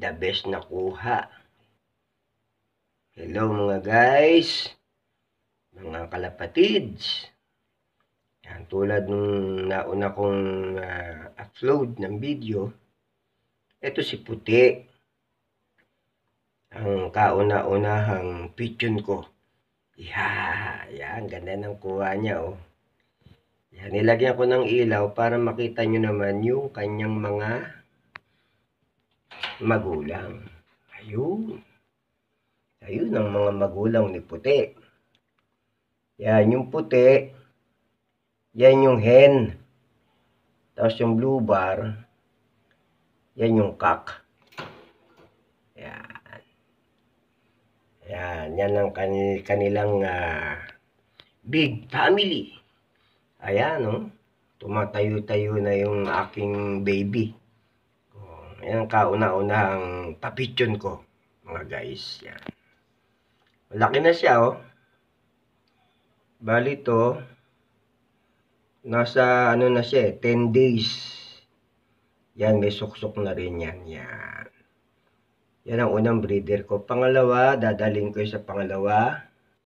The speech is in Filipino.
the best na kuha. Hello mga guys, mga kalapatids. Yan, tulad nung nauna kong upload ng video, ito si Puti, ang kauna-unahang pigeon ko. Yan, ganda ng kuha niya oh. Yan, nilagyan ko ng ilaw para makita nyo naman yung kanyang mga magulang. Ayun ang mga magulang ni Puti. Yan, yung puti, yan yung hen. Tapos yung blue bar, yan yung cock. Yan. Yan ang kanilang big family. Ayan, oh. Tumatayo-tayo na yung aking baby. Yan ang kauna-unahang papichon ko, mga guys. Yan. Malaki na siya, oh. Bali to, nasa ano na siya, 10 days. Yan, may suksok na rin yan. Yan. Yan ang unang breeder ko. Pangalawa, dadaling ko sa pangalawa.